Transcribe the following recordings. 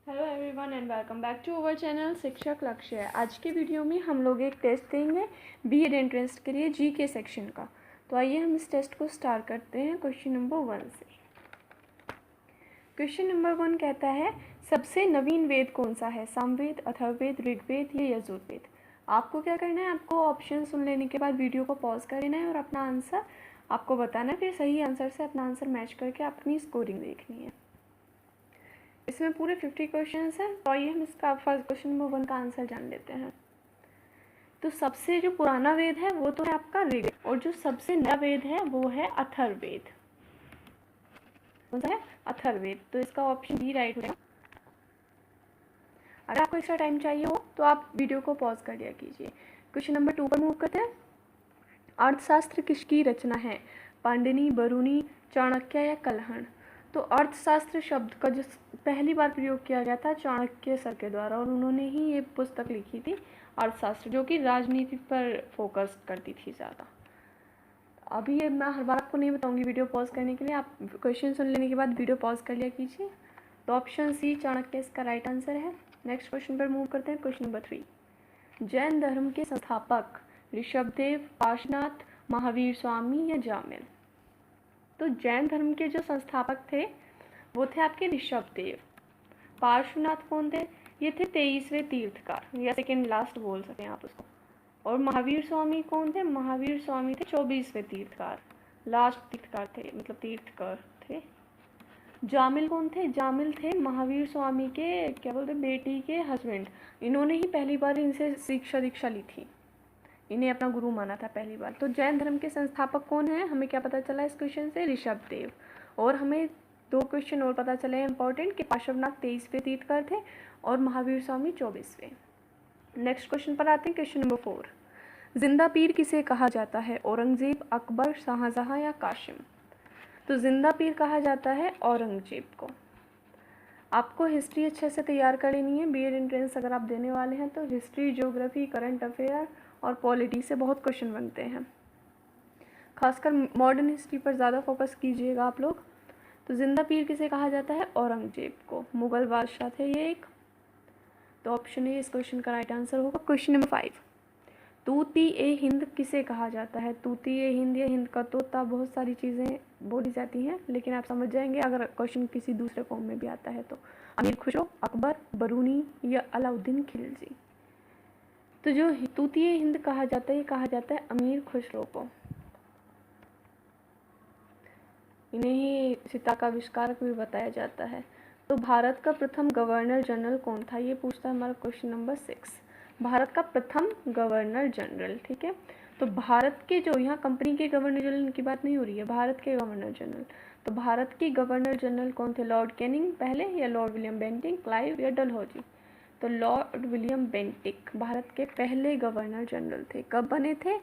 Hello everyone and welcome back to our channel Shikshak Lakshya. आज के video में हम लोग एक टेस्ट देंगे बीएड एंट्रेंस के लिए जीके सेक्शन का। तो आइए हम इस टेस्ट को स्टार्ट करते हैं क्वेश्चन नंबर 1 से। क्वेश्चन नंबर 1 कहता है सबसे नवीन वेद कौन सा है, सामवेद, अथर्ववेद, ऋग्वेद या यजुर्वेद। आपको क्या करना है, आपको ऑप्शन सुन लेने के बाद वीडियो को पॉज कर लेना है और अपना आंसर आपको बताना है। फिर सही आंसर से अपना आंसर मैच करके अपनी स्कोरिंग देखनी है। इसमें पूरे 50 क्वेश्चंस हैं। तो आइए हम इसका फर्स्ट क्वेश्चन नंबर 1 का आंसर जान लेते हैं। तो सबसे जो पुराना वेद है वो तो है आपका ऋग, और जो सबसे नया वेद है वो है अथर्ववेद। कौन सा है? अथर्ववेद। तो इसका ऑप्शन बी राइट होगा। अगर आपको एक्स्ट्रा टाइम चाहिए हो तो आप वीडियो को पॉज कर लिया कीजिए। क्वेश्चन नंबर 2 पर मूव करते हैं। अर्थशास्त्र किसकी रचना है, पाणिनि, बरूनी, चाणक्य या कलहण। तो अर्थशास्त्र शब्द का जो पहली बार प्रयोग किया गया था चाणक्य सर के द्वारा, और उन्होंने ही ये पुस्तक लिखी थी अर्थशास्त्र, जो कि राजनीति पर फोकस करती थी ज़्यादा। अभी ये मैं हर बार आपको नहीं बताऊंगी वीडियो पॉज करने के लिए, आप क्वेश्चन सुन लेने के बाद वीडियो पॉज कर लिया कीजिए। तो ऑप्शन सी चाणक्य इसका राइट आंसर है। नेक्स्ट क्वेश्चन पर मूव करते हैं। क्वेश्चन नंबर 3, जैन धर्म के संस्थापक ऋषभदेव, पार्श्वनाथ, महावीर स्वामी या जामिल। तो जैन धर्म के जो संस्थापक थे वो थे आपके ऋषभदेव। पार्श्वनाथ कौन थे? ये थे 23वें तीर्थकार या सेकेंड लास्ट बोल सकते हैं आप उसको। और महावीर स्वामी कौन थे? महावीर स्वामी थे 24वें तीर्थकार, लास्ट तीर्थकार थे, मतलब तीर्थकर थे। जामिल कौन थे? जामिल थे महावीर स्वामी के क्या बोलते बेटी के हस्बैंड। इन्होंने ही पहली बार इनसे शिक्षा दीक्षा ली थी, इन्हें अपना गुरु माना था पहली बार। तो जैन धर्म के संस्थापक कौन है, हमें क्या पता चला इस क्वेश्चन से? ऋषभदेव। और हमें 2 क्वेश्चन और पता चले इंपॉर्टेंट कि पार्श्वनाथ 23वें तीर्थकर थे और महावीर स्वामी 24वें। नेक्स्ट क्वेश्चन पर आते हैं। क्वेश्चन नंबर 4, जिंदा पीर किसे कहा जाता है, औरंगजेब, अकबर, शाहजहां या कासिम। तो जिंदा पीर कहा जाता है औरंगजेब को। आपको हिस्ट्री अच्छे से तैयार कर लेनी है। बीएड एंट्रेंस अगर आप देने वाले हैं तो हिस्ट्री, ज्योग्राफी, करंट अफेयर और पॉलिटी से बहुत क्वेश्चन बनते हैं। खासकर मॉडर्न हिस्ट्री पर ज़्यादा फोकस कीजिएगा आप लोग। तो जिंदा पीर किसे कहा जाता है? औरंगजेब को। मुगल बादशाह थे ये एक। तो ऑप्शन ए इस क्वेश्चन का राइट आंसर होगा। क्वेश्चन नंबर 5, तूती ए हिंद किसे कहा जाता है। तूती ए हिंद या हिंद का तोता, बहुत सारी चीज़ें बोली जाती हैं, लेकिन आप समझ जाएंगे अगर क्वेश्चन किसी दूसरे फॉर्म में भी आता है तो। अमीर खुसरो, अकबर, बरूनी या अलाउद्दीन खिलजी। तो जो तूती ए हिंद कहा जाता है ये कहा जाता है अमीर खुसरो को। इन्हें ही सीता का आविष्कारक भी बताया जाता है। तो भारत का प्रथम गवर्नर जनरल कौन था, ये पूछता है हमारा क्वेश्चन नंबर 6। भारत का प्रथम गवर्नर जनरल, ठीक है। तो भारत के जो यहाँ कंपनी के गवर्नर जनरल की बात नहीं हो रही है, भारत के गवर्नर जनरल। तो भारत के गवर्नर जनरल कौन थे? लॉर्ड कैनिंग पहले या लॉर्ड विलियम बेंटिक, क्लाइव या डलहौजी। तो लॉर्ड विलियम बेंटिक भारत के पहले गवर्नर जनरल थे। कब बने थे?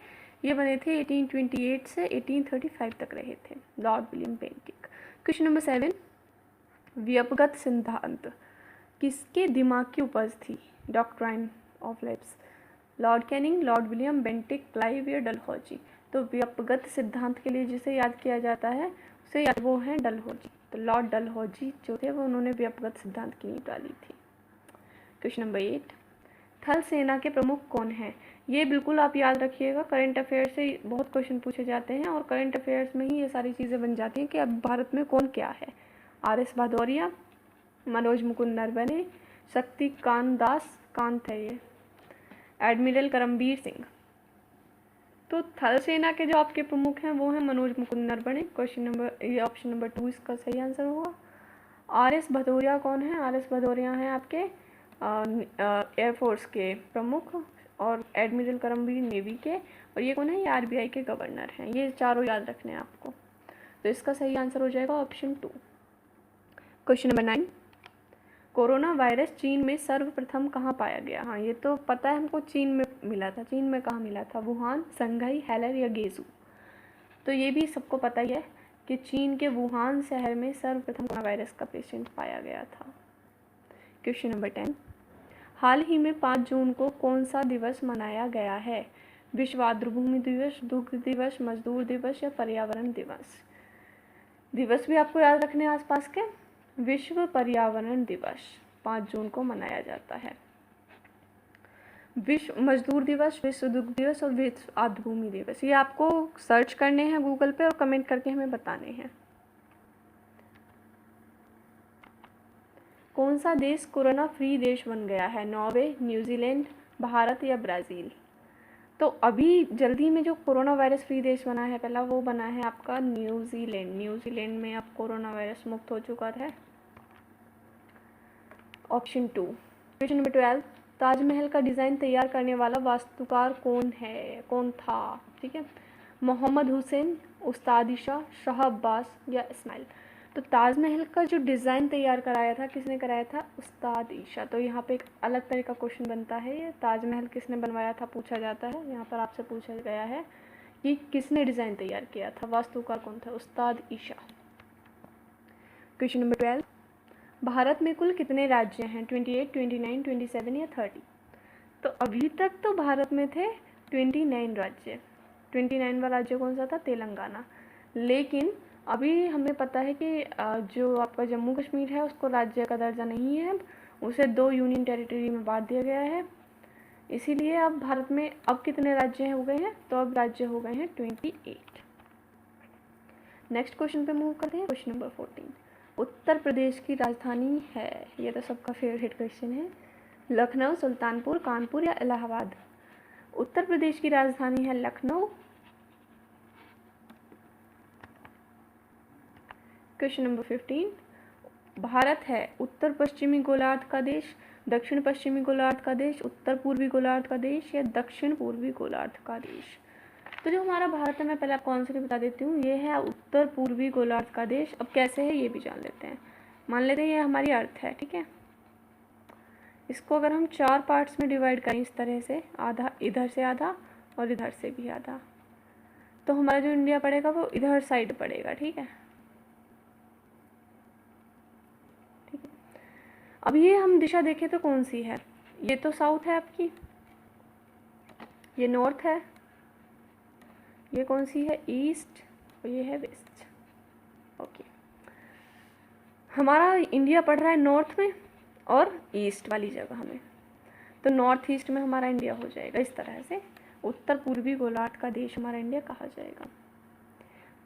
ये बने थे 1828 से 1835 तक रहे थे Lord William Bentinck. Question number 7, व्यपगत सिद्धांत किसके दिमाग की उपज थी, doctrine of labs. Lord Canning, Lord William Bentinck, Clive या डलहौजी। तो व्यपगत सिद्धांत के लिए जिसे याद किया जाता है उसे याद वो है डलहौजी। तो लॉर्ड डलहौजी जो थे वो उन्होंने व्यपगत सिद्धांत की नींव डाली थी। क्वेश्चन नंबर 8, थल सेना के प्रमुख कौन हैं। ये बिल्कुल आप याद रखिएगा, करंट अफेयर से बहुत क्वेश्चन पूछे जाते हैं और करंट अफेयर्स में ही ये सारी चीज़ें बन जाती हैं कि अब भारत में कौन क्या है। आर.एस. भदौरिया, मनोज मुकुंद नरवणे, शक्तिकांत दास कांत है ये, एडमिरल करमबीर सिंह। तो थल सेना के जो आपके प्रमुख हैं वो हैं मनोज मुकुंद नरवणे। क्वेश्चन नंबर ये ऑप्शन नंबर 2 इसका सही आंसर होगा। आर.एस. भदौरिया कौन है? आर.एस. भदौरिया हैं आपके एयरफोर्स के प्रमुख, और एडमिरल करमबीर नेवी के, और ये कौन है? ये आरबीआई के गवर्नर हैं। ये चारों याद रखने हैं आपको। तो इसका सही आंसर हो जाएगा option 2। Question number 9, corona virus चीन में सर्वप्रथम कहाँ पाया गया। हाँ ये तो पता है हमको, चीन में मिला था। चीन में कहाँ मिला था? वुहान, संघाई, हेलर या गेजू। तो ये भी सबको पता ही है कि चीन के वुहान शहर में सर्वप्रथम कोरोना वायरस का पेशेंट पाया गया था। क्वेश्चन नंबर 10, हाल ही में 5 जून को कौन सा दिवस मनाया गया है? विश्व आर्द्रभूमि दिवस, दुग्ध दिवस, मजदूर दिवस या पर्यावरण दिवस। दिवस भी आपको याद रखने आसपास के। विश्व पर्यावरण दिवस। 5 जून को मनाया जाता है। विश्व मजदूर दिवस, विश्व दुग्ध दिवस और विश्व आर्द्रभूमि दिवस, ये आपको सर्च करने हैं गूगल पे और कमेंट करके हमें बताने हैं। कौन सा देश कोरोना फ्री देश बन गया है? नॉर्वे, न्यूजीलैंड, भारत या ब्राज़ील? तो अभी जल्दी में जो कोरोना वायरस फ्री देश बना है पहला, वो बना है आपका न्यूजीलैंड। न्यूजीलैंड में अब कोरोना वायरस मुक्त हो चुका है। ऑप्शन 2। क्वेश्चन नंबर 12, ताजमहल का डिज़ाइन तैयार करने वाला वास्तुकार कौन था? ठीक है, मोहम्मद हुसैन, उस्ताद ईशा, शाह अब्बास या इस्माइल? तो ताजमहल का जो डिज़ाइन तैयार कराया था, किसने कराया था? उस्ताद ईशा। तो यहाँ पे एक अलग तरह का क्वेश्चन बनता है, ये ताजमहल किसने बनवाया था पूछा जाता है। यहाँ पर आपसे पूछा गया है कि किसने डिज़ाइन तैयार किया था, वास्तुकार कौन था? उस्ताद ईशा। क्वेश्चन नंबर 12, भारत में कुल कितने राज्य हैं? 28, 29, 27 या 30? तो अभी तक तो भारत में थे 29 राज्य। 29 वाला राज्य कौन सा था? तेलंगाना। लेकिन अभी हमें पता है कि जो आपका जम्मू कश्मीर है उसको राज्य का दर्जा नहीं है, उसे 2 यूनियन टेरिटरी में बांट दिया गया है। इसीलिए अब भारत में अब कितने राज्य हो गए हैं? तो अब राज्य हो गए हैं 28। नेक्स्ट क्वेश्चन पे मूव करते हैं। क्वेश्चन नंबर 14, उत्तर प्रदेश की राजधानी है, ये तो सबका फेवरेट क्वेश्चन है, लखनऊ, सुल्तानपुर, कानपुर या इलाहाबाद? उत्तर प्रदेश की राजधानी है लखनऊ। क्वेश्चन नंबर 15, भारत है उत्तर पश्चिमी गोलार्ध का देश, दक्षिण पश्चिमी गोलार्ध का देश, उत्तर पूर्वी गोलार्ध का देश या दक्षिण पूर्वी गोलार्ध का देश? तो जो हमारा भारत है, मैं पहले आपको आंसर बता देती हूँ, ये है उत्तर पूर्वी गोलार्ध का देश। अब कैसे है ये भी जान लेते हैं। मान लेते हैं ये हमारी अर्थ है, ठीक है। इसको अगर हम 4 पार्ट्स में डिवाइड करें इस तरह से, आधा इधर से आधा और इधर से भी आधा, तो हमारा जो इंडिया पड़ेगा वो इधर साइड पड़ेगा, ठीक है। अब ये हम दिशा देखें तो कौन सी है? ये तो साउथ है आपकी, ये नॉर्थ है, ये कौन सी है? ईस्ट, और ये है वेस्ट। ओके, हमारा इंडिया पड़ रहा है नॉर्थ में और ईस्ट वाली जगह में, तो नॉर्थ ईस्ट में हमारा इंडिया हो जाएगा। इस तरह से उत्तर पूर्वी गोलार्ध का देश हमारा इंडिया कहा जाएगा।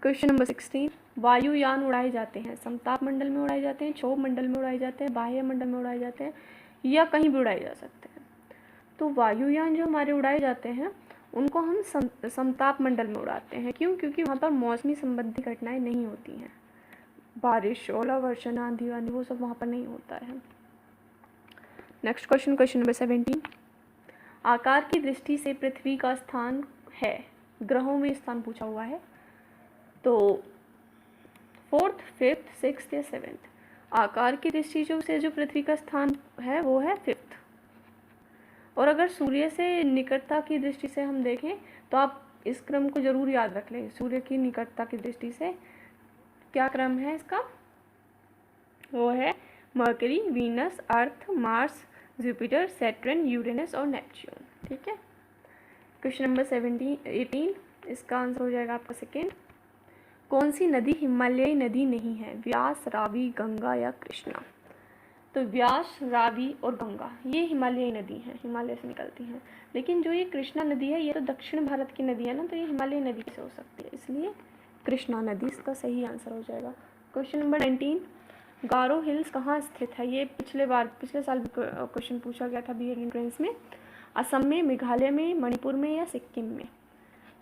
क्वेश्चन नंबर 16, वायुयान उड़ाए जाते हैं, समताप मंडल में उड़ाए जाते हैं, क्षोभ मंडल में उड़ाए जाते हैं, बाह्य मंडल में उड़ाए जाते हैं या कहीं भी उड़ाए जा सकते हैं? तो वायुयान जो हमारे उड़ाए जाते हैं उनको हम समताप मंडल में उड़ाते हैं। क्यों? क्योंकि वहाँ पर मौसमी संबंधी घटनाएं नहीं होती हैं, बारिश, ओलावर्षण, आंधी वांधी वो सब वहाँ पर नहीं होता है। नेक्स्ट क्वेश्चन, क्वेश्चन नंबर 17, आकार की दृष्टि से पृथ्वी का स्थान है, ग्रहों में स्थान पूछा हुआ है, तो 4th, 5th, 6th या 7th? आकार की दृष्टि से जो पृथ्वी का स्थान है वो है 5th। और अगर सूर्य से निकटता की दृष्टि से हम देखें तो आप इस क्रम को जरूर याद रख लें। सूर्य की निकटता की दृष्टि से क्या क्रम है इसका? वो है मर्करी, वीनस, अर्थ, मार्स, जुपिटर, सैटर्न, यूरेनस और नेपच्यून, ठीक है। क्वेश्चन नंबर 18, इसका आंसर हो जाएगा आपका सेकेंड। कौन सी नदी हिमालयी नदी नहीं है? व्यास, रावी, गंगा या कृष्णा? तो व्यास, रावी और गंगा ये हिमालयी नदी हैं, हिमालय से निकलती हैं। लेकिन जो ये कृष्णा नदी है ये तो दक्षिण भारत की नदी है ना, तो ये हिमालयी नदी से हो सकती है, इसलिए कृष्णा नदी इसका सही आंसर हो जाएगा। क्वेश्चन नंबर 19, गारो हिल्स कहाँ स्थित है? ये पिछले साल क्वेश्चन पूछा गया था बीएड एंट्रेंस में। असम में, मेघालय में, मणिपुर में या सिक्किम में?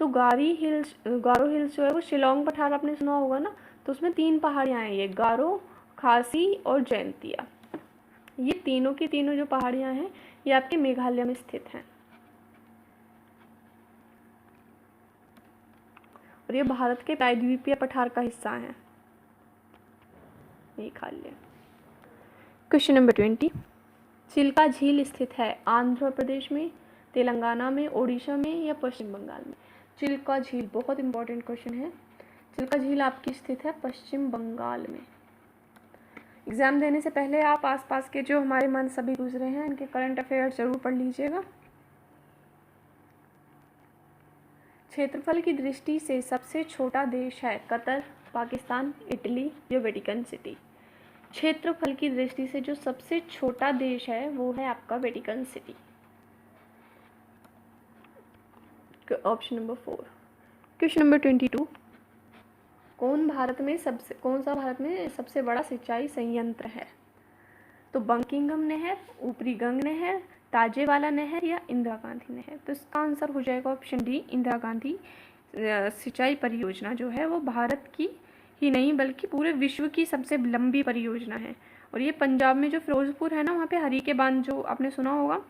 तो गारो हिल्स जो है वो शिलोंग पठार आपने सुना होगा ना, तो उसमें 3 पहाड़ियाँ हैं, ये गारो, खासी और जयंतिया। ये तीनों की तीनों जो पहाड़ियाँ हैं ये आपके मेघालय में स्थित हैं और ये भारत के प्रायद्वीपीय पठार का हिस्सा है मेघालय। क्वेश्चन नंबर 20, चिल्का झील स्थित है आंध्र प्रदेश में, तेलंगाना में, ओडिशा में या पश्चिम बंगाल में? चिल्का झील बहुत इंपॉर्टेंट क्वेश्चन है। चिल्का झील आपकी स्थित है पश्चिम बंगाल में। एग्ज़ाम देने से पहले आप आसपास के जो हमारे मंथ सभी गुजरे हैं इनके करंट अफेयर्स जरूर पढ़ लीजिएगा। क्षेत्रफल की दृष्टि से सबसे छोटा देश है कतर, पाकिस्तान, इटली या वेटिकन सिटी? क्षेत्रफल की दृष्टि से जो सबसे छोटा देश है वो है आपका Vatican city. Option number 4। Question number 22। कौन सा भारत में सबसे बड़ा सिंचाई संयंत्र है? तो बंकिंगम नहर, ऊपरी गंग नहर, ताजेवाला नहर या इंदिरा गांधी नहर। तो इसका आंसर हो जाएगा ऑप्शन डी, इंदिरा गांधी सिंचाई परियोजना जो है वो भारत की ही नहीं बल्कि पूरे विश्व की सबसे लंबी परियोजना है। और ये पंजाब में जो फिरोजपुर है ना, वहाँ पे हरी के बांध जो आपने सुना होगा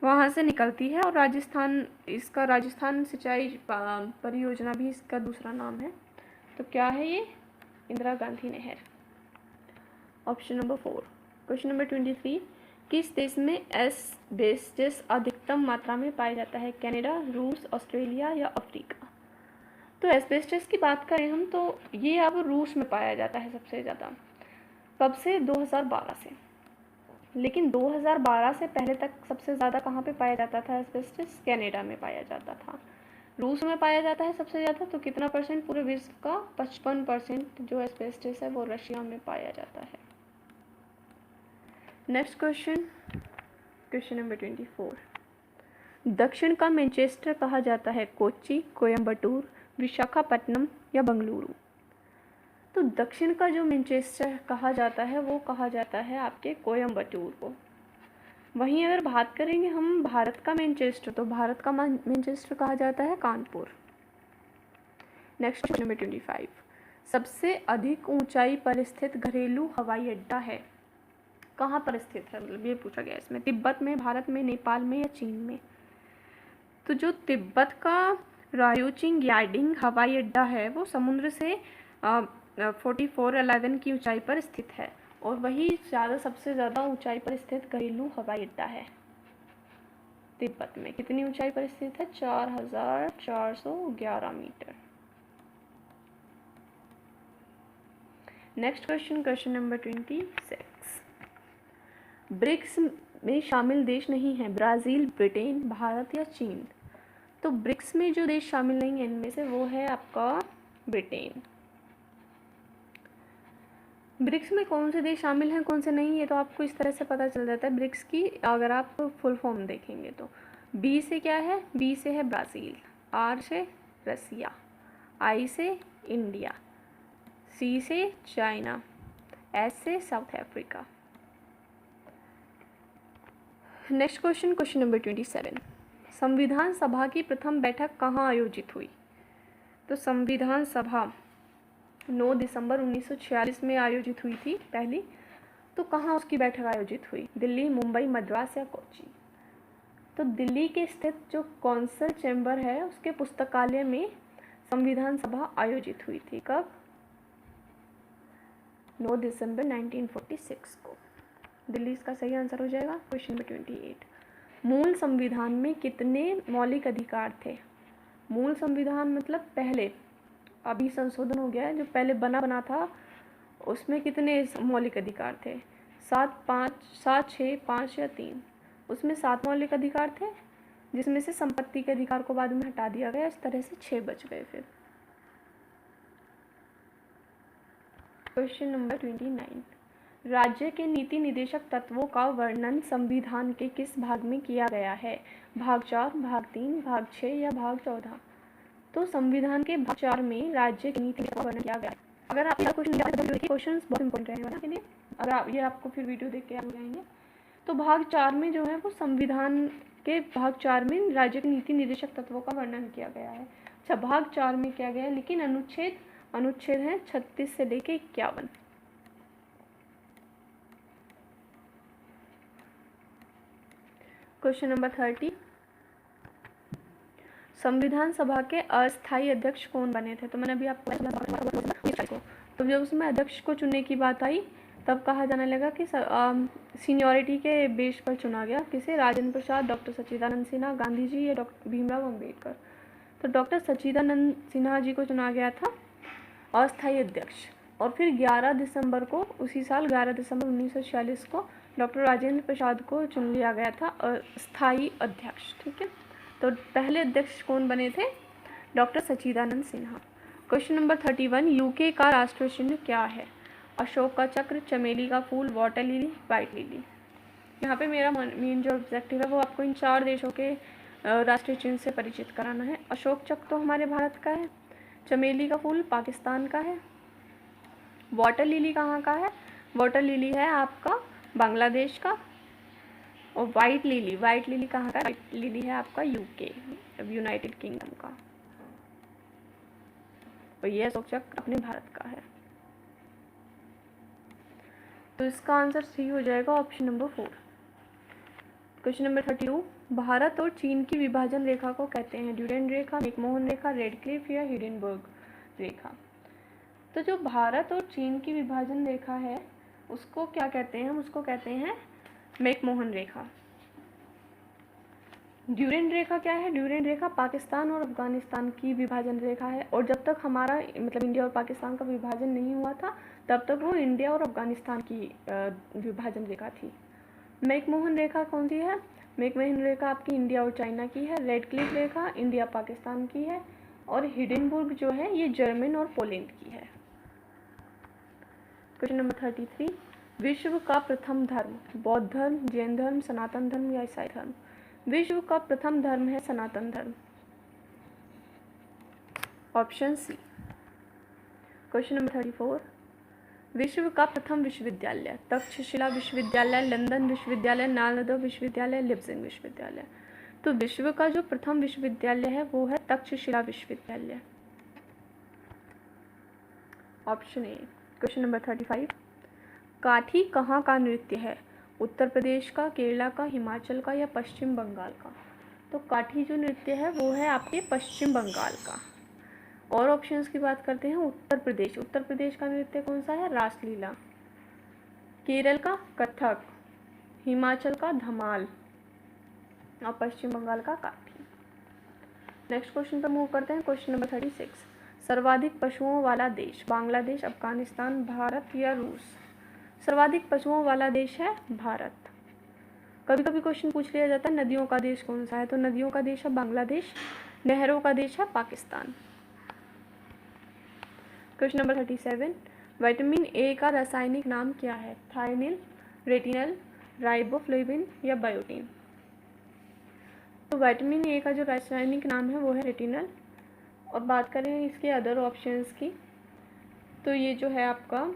वहाँ से निकलती है। और राजस्थान सिंचाई परियोजना भी इसका दूसरा नाम है। तो क्या है ये? इंदिरा गांधी नहर। Option number 4। Question number 23। किस देश में एस्बेस्टस अधिकतम मात्रा में पाया जाता है? कनाडा, रूस, ऑस्ट्रेलिया या अफ्रीका? तो एस्बेस्टस की बात करें हम तो ये अब रूस में पाया जाता है सबसे ज़्यादा। कब से? 2012 से। लेकिन 2012 से पहले तक सबसे ज़्यादा कहाँ पे पाया जाता था एस्बेस्टस? कनाडा में पाया जाता था। रूस में पाया जाता है सबसे ज़्यादा। तो कितना परसेंट? पूरे विश्व का 55% जो एस्बेस्टस है वो रशिया में पाया जाता है। Next question, question number 24। दक्षिण का मैनचेस्टर कहा जाता है? कोच्चि, कोयम्बटूर, विशाखापट्टनम या बंगलुरु? तो दक्षिण का जो मैनचेस्टर कहा जाता है वो कहा जाता है आपके कोयम्बटूर को। वहीं अगर बात करेंगे हम भारत का मैनचेस्टर, तो भारत का मैनचेस्टर कहा जाता है कानपुर। Next question number 25। सबसे अधिक ऊंचाई पर स्थित घरेलू हवाई अड्डा है? कहाँ पर स्थित है, मतलब ये पूछा गया इसमें। तिब्बत में, भारत में, नेपाल में या चीन में? तो जो तिब्बत का रायोचिंग याडिंग हवाई अड्डा है वो समुद्र से 4411 की ऊंचाई पर स्थित है। और वही सबसे ज़्यादा ऊंचाई पर स्थित घरेलू हवाई अड्डा है तिब्बत में। कितनी ऊंचाई पर स्थित है? 4411 metre. Next question, question number 26। BRICS में शामिल देश नहीं हैं? ब्राज़ील, ब्रिटेन, भारत या चीन? तो ब्रिक्स में जो देश शामिल नहीं है इनमें से वो है आपका ब्रिटेन। ब्रिक्स में कौन से देश शामिल हैं कौन से नहीं, ये तो आपको इस तरह से पता चल जाता है। ब्रिक्स की अगर आप फुल फॉर्म देखेंगे तो बी से क्या है? बी से है ब्राज़ील, आर से रसिया, आई से इंडिया, सी से चाइना, एस से south Africa. Next question, question number 27। संविधान सभा की प्रथम बैठक कहाँ आयोजित हुई? तो संविधान सभा 9 दिसंबर 1946 में आयोजित हुई थी पहली। तो कहाँ उसकी बैठक आयोजित हुई? दिल्ली, मुंबई, मद्रास या कोच्चि? तो दिल्ली के स्थित जो कौंसल चैम्बर है उसके पुस्तकालय में संविधान सभा आयोजित हुई थी। कब? 9 दिसंबर 1946 को। दिल्ली इसका सही आंसर हो जाएगा। Question number 28। मूल संविधान में कितने मौलिक अधिकार थे? मूल संविधान मतलब पहले, अभी संशोधन हो गया है, जो पहले बना था उसमें कितने मौलिक अधिकार थे? 7, 6, 5 या 3? उसमें 7 मौलिक अधिकार थे, जिसमें से संपत्ति के अधिकार को बाद में हटा दिया गया। इस तरह से 6 बच गए फिर। Question number 29। राज्य के नीति निदेशक तत्वों का वर्णन संविधान के किस भाग में किया गया है? भाग 4, भाग 3, भाग 6 या भाग 14? तो संविधान के भाग 4 में राज्य की नीति का वर्णन किया गया है। अगर आप क्वेश्चन बहुत इंपॉर्टेंट रहेगा के लिए, अगर आप ये आपको फिर वीडियो देख के याद हो जाएंगे। तो भाग 4 में जो है वो संविधान के भाग 4 में राज्य के नीति निदेशक तत्वों का वर्णन किया गया है। अच्छा, भाग 4 में किया गया है, लेकिन अनुच्छेद हैं 36 से लेके 51। Question number 30। संविधान सभा के अस्थायी अध्यक्ष कौन बने थे? तो मैंने अभी आपको तो जब उसमें अध्यक्ष को चुनने की बात आई तब कहा जाने लगा कि सीनियरिटी के बेस पर चुना गया। किसे? राजेंद्र प्रसाद, डॉक्टर सच्चिदानंद सिन्हा, गांधी जी या डॉक्टर भीमराव अम्बेडकर? तो डॉक्टर सच्चिदानंद सिन्हा जी को चुना गया था अस्थायी अध्यक्ष। और फिर 11 दिसंबर को, उसी साल 11 दिसंबर 1946 को डॉक्टर राजेंद्र प्रसाद को चुन लिया गया था अस्थायी अध्यक्ष। ठीक है, तो पहले अध्यक्ष कौन बने थे? Doctor Sachchidanand Sinha. Question number 31। UK का राष्ट्रीय चिन्ह क्या है? अशोक का चक्र, चमेली का फूल, वाटर लिली, वाइट लिली। यहाँ पे मेरा मेन जो ऑब्जेक्टिव है वो आपको इन 4 देशों के राष्ट्रीय चिन्ह से परिचित कराना है। अशोक चक्र तो हमारे भारत का है, चमेली का फूल पाकिस्तान का है, वाटर लिली कहाँ का है, वाटर लिली है आपका बांग्लादेश का, और वाइट लिली कहाँ का, वाइट लिली है आपका यूके यूनाइटेड किंगडम का, और यह अशोक चक्र अपने भारत का है। तो इसका आंसर सी हो जाएगा, option number 4। Question number 32, Bharat और चीन की विभाजन रेखा को कहते हैं ड्यूरेंट रेखा, मैकमोहन रेखा, रेडक्लिफ या हिडेनबर्ग रेखा। तो जो भारत और चीन की विभाजन रेखा है उसको क्या कहते हैं, हम उसको कहते हैं मैकमोहन रेखा। ड्यूरेंट रेखा क्या है, ड्यूरेंट रेखा पाकिस्तान और अफगानिस्तान की विभाजन रेखा है, और जब तक हमारा मतलब इंडिया और पाकिस्तान का विभाजन नहीं हुआ था तब तक वो इंडिया और अफगानिस्तान की विभाजन रेखा थी। मैकमोहन रेखा कौन सी है, मैकमोहन रेखा आपकी इंडिया और चाइना की है, रेडक्लिफ रेखा इंडिया पाकिस्तान की है, और हिडेनबर्ग जो है ये जर्मन और पोलैंड की है। क्वेश्चन नंबर 33, विश्व का प्रथम धर्म बौद्ध धर्म, जैन धर्म, सनातन धर्म या ईसाई धर्म। विश्व का प्रथम धर्म है सनातन धर्म, ऑप्शन सी। क्वेश्चन नंबर 34, विश्व का प्रथम विश्वविद्यालय तक्षशिला विश्वविद्यालय, लंदन विश्वविद्यालय, नालंदा विश्वविद्यालय, लिप्जिंग विश्वविद्यालय। तो विश्व का जो प्रथम विश्वविद्यालय है वो है तक्षशिला विश्वविद्यालय, ऑप्शन ए। क्वेश्चन नंबर 35, काठी कहाँ का नृत्य है, उत्तर प्रदेश का, केरला का, हिमाचल का या पश्चिम बंगाल का। तो काठी जो नृत्य है वो है आपके पश्चिम बंगाल का। और ऑप्शंस की बात करते हैं, उत्तर प्रदेश का नृत्य कौन सा है, रासलीला, केरल का कथक, हिमाचल का धमाल और पश्चिम बंगाल का काठी। नेक्स्ट क्वेश्चन पर मूव करते हैं। क्वेश्चन नंबर 36, सर्वाधिक पशुओं वाला देश बांग्लादेश, अफगानिस्तान, भारत या रूस। सर्वाधिक पशुओं वाला देश है भारत। कभी कभी क्वेश्चन पूछ लिया जाता है नदियों का देश कौन सा है, तो नदियों का देश है बांग्लादेश, नहरों का देश है Pakistan. Question number 37, vitamin A का रासायनिक नाम क्या है, थायनिल, रेटिनल, राइबोफ्लेविन या बायोटिन। तो विटामिन ए का जो रासायनिक नाम है वो है रेटिनल। और बात करें इसके अदर ऑप्शंस की, तो ये जो है आपका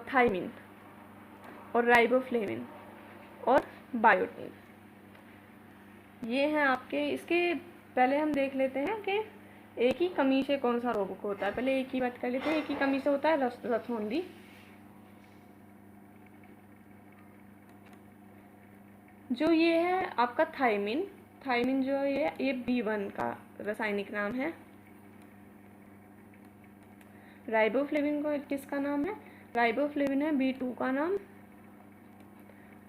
थायमिन और राइबोफ्लेविन और बायोटिन, ये हैं आपके। इसके पहले हम देख लेते हैं कि एक ही कमी से कौन सा रोग होता है। पहले एक ही बात कर लेते हैं, एक ही कमी से होता है रसौंधी। जो ये है आपका थायमिन जो है ये B1 का रासायनिक नाम है। राइबोफ्लेविन को किसका नाम है, राइबोफ्लेविन है B2 का नाम।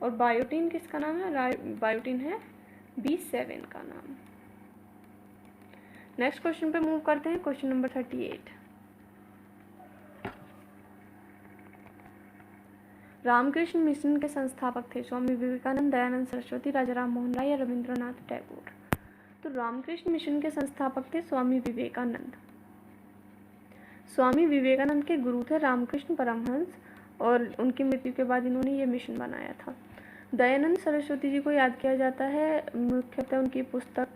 और बायोटिन किसका नाम है, बायोटिन है B7 का नाम। नेक्स्ट क्वेश्चन पे मूव करते हैं। क्वेश्चन नंबर 38, रामकृष्ण मिशन के संस्थापक थे स्वामी विवेकानंद, दयानंद सरस्वती, राजा राम मोहन राय या रविंद्रनाथ टैगोर। तो रामकृष्ण मिशन के संस्थापक थे स्वामी विवेकानंद। स्वामी विवेकानंद के गुरु थे रामकृष्ण परमहंस, और उनकी मृत्यु के बाद इन्होंने ये मिशन बनाया था। दयानंद सरस्वती जी को याद किया जाता है मुख्यतः उनकी पुस्तक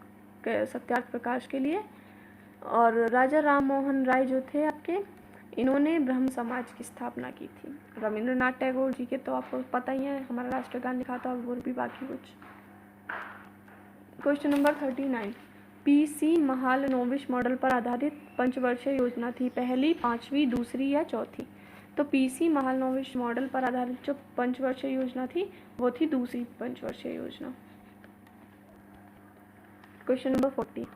सत्यार्थ प्रकाश के लिए। और राजा राम मोहन राय जो थे आपके, इन्होंने ब्रह्म समाज की स्थापना की थी। रविंद्रनाथ टैगोर जी के तो आपको पता ही है, हमारा राष्ट्रगान लिखा था, और भी बाकी कुछ। Question number 39, PC Mahalanobis model पर आधारित पंचवर्षीय योजना थी, पहली, पांचवी, दूसरी या चौथी। तो PC महालनोबिस मॉडल पर आधारित जो पंचवर्षीय योजना थी वो थी दूसरी पंचवर्षीय योजना। क्वेश्चन नंबर 40,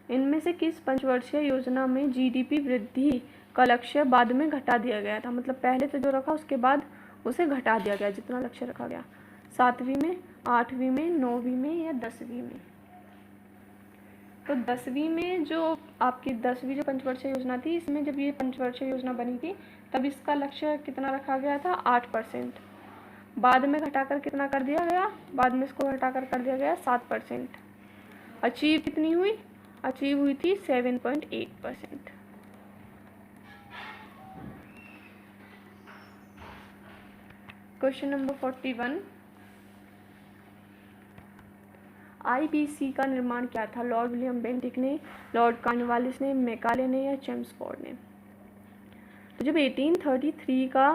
इनमें से किस पंचवर्षीय योजना में GDP वृद्धि का लक्ष्य बाद में घटा दिया गया था। मतलब पहले तो जो रखा उसके बाद उसे घटा दिया गया जितना लक्ष्य रखा गया। 7वीं में, 8वीं में, 9वीं में या 10वीं में। तो 10वीं में जो आपकी 10वीं जो पंचवर्षीय योजना थी, इसमें जब ये पंचवर्षीय योजना बनी थी तब इसका लक्ष्य कितना रखा गया था, 8%। बाद में घटाकर कितना कर दिया गया, बाद में इसको घटाकर कर दिया गया 7%। अचीव कितनी हुई, अचीव हुई थी 7.8%। क्वेश्चन नंबर 41, IBC का निर्माण क्या था? लॉर्ड विलियम बेंटिक ने, लॉर्ड कॉर्नवालिस ने, मैकाले ने या चेम्सफोर्ड ने? तो जब 1833 का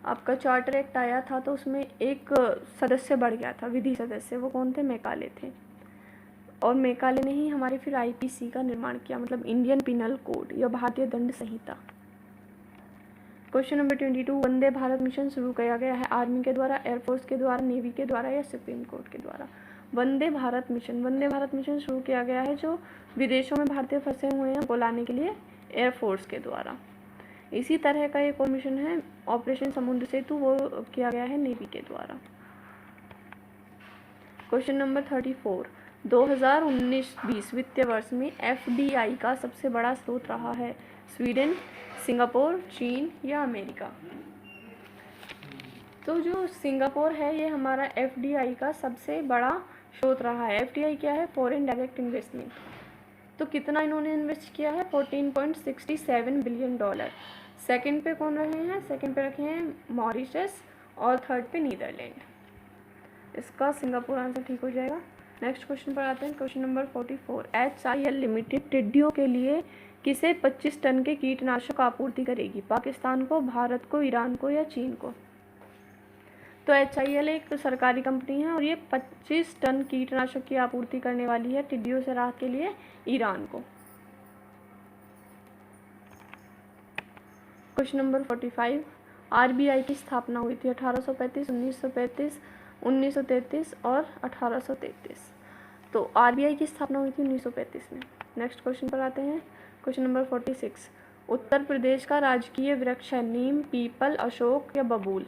आपका चार्टर एक्ट आया था तो उसमें एक सदस्य बढ़ गया था, विधि सदस्य, वो कौन थे? मैकाले थे। और मैकाले ने ही हमारे फिर IPC का निर्माण किया, मतलब इंडियन पिनल कोड या भारतीय दंड संहिता। Question number 22, Vande Bharat mission शुरू किया गया है आर्मी के द्वारा, एयरफोर्स के द्वारा, नेवी के द्वारा या सुप्रीम कोर्ट के द्वारा? वंदे भारत मिशन शुरू किया गया है जो विदेशों में भारतीय फंसे हुए हैं उनको लाने के लिए एयरफोर्स के द्वारा। इसी तरह का एक और मिशन है ऑपरेशन समुद्र सेतु, वो किया गया है नेवी के द्वारा। क्वेश्चन नंबर 34, 2019-20 वित्तीय वर्ष में FDI का सबसे बड़ा स्रोत रहा है? स्वीडन, सिंगापुर, चीन या अमेरिका? तो जो सिंगापुर है ये हमारा FDI का सबसे बड़ा स्रोत रहा है। FDI क्या है? Foreign direct investment. तो कितना इन्होंने इन्वेस्ट किया है? $14.67 बिलियन। सेकंड पे कौन रहे हैं? सेकंड पे रखे हैं मॉरिशस और थर्ड पे नीदरलैंड। इसका सिंगापुर आंसर ठीक हो जाएगा। नेक्स्ट क्वेश्चन पर आते हैं। क्वेश्चन नंबर 44, HIL लिमिटेड टिड्डियों के लिए किसे 25 टन के कीटनाशक आपूर्ति करेगी? पाकिस्तान को, भारत को, ईरान को या चीन को? तो HIL एक सरकारी कंपनी है और ये 25 टन कीटनाशक की आपूर्ति करने वाली है टिड्डियों से राहत के लिए ईरान को। क्वेश्चन नंबर 45, RBI की स्थापना हुई थी 1835, 1935, 1933 और 1833। तो RBI की स्थापना हुई थी 1935 में। नेक्स्ट क्वेश्चन पर आते हैं। क्वेश्चन नंबर 46, उत्तर प्रदेश का राजकीय वृक्ष है नीम, पीपल, अशोक या बबूल?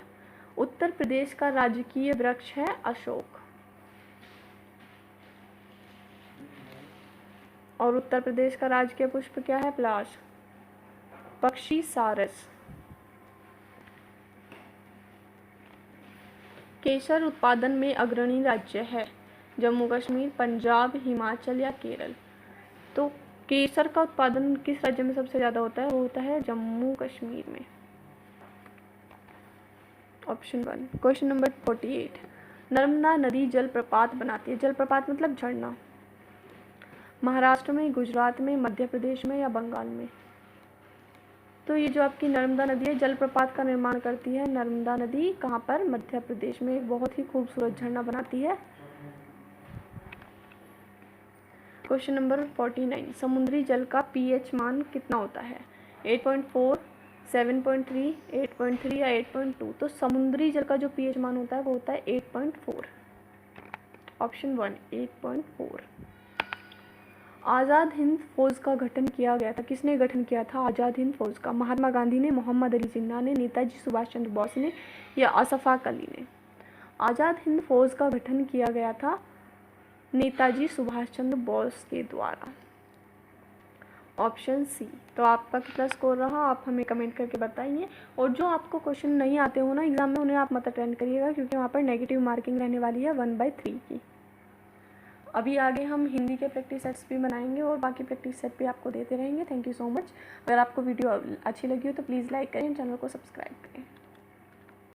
उत्तर प्रदेश का राजकीय वृक्ष है अशोक। और उत्तर प्रदेश का राजकीय पुष्प क्या है? पलाश, पक्षी सारस। केसर उत्पादन में अग्रणी राज्य है? जम्मू कश्मीर, पंजाब, हिमाचल या केरल? तो केसर का उत्पादन किस राज्य में सबसे ज़्यादा होता है? वो होता है जम्मू कश्मीर में, ऑप्शन 1। क्वेश्चन नंबर 48, नर्मदा नदी जलप्रपात बनाती है, जलप्रपात मतलब झरना, महाराष्ट्र में, गुजरात में, मध्य प्रदेश में या बंगाल में? तो ये जो आपकी नर्मदा नदी है जलप्रपात का निर्माण करती है। नर्मदा नदी कहाँ पर? मध्य प्रदेश में एक बहुत ही खूबसूरत झरना बनाती है। क्वेश्चन नंबर 49, समुद्री जल का pH मान कितना होता है? 8.4, 7.3, 8.3 या 8.2? तो समुद्री जल का जो pH मान होता है वो होता है 8.4, ऑप्शन 1, 8.4। आज़ाद हिंद फौज का गठन किया गया था, किसने गठन किया था आज़ाद हिंद फौज का? महात्मा गांधी ने, मोहम्मद अली जिन्ना ने, नेताजी सुभाष चंद्र बोस ने या अशफाक अली ने? आज़ाद हिंद फौज का गठन किया गया था नेताजी सुभाष चंद्र बोस के द्वारा, ऑप्शन सी। तो आपका कितना स्कोर रहा आप हमें कमेंट करके बताइए। और जो आपको क्वेश्चन नहीं आते हो ना एग्जाम में उन्हें आप मत अटेंड करिएगा क्योंकि वहाँ पर नेगेटिव मार्किंग रहने वाली है 1/3 की। अभी आगे हम हिंदी के प्रैक्टिस सेट्स भी बनाएंगे और बाकी प्रैक्टिस सेट भी आपको देते रहेंगे। Thank you so much. अगर आपको वीडियो अच्छी लगी हो तो प्लीज़ लाइक करें, चैनल को सब्सक्राइब करें।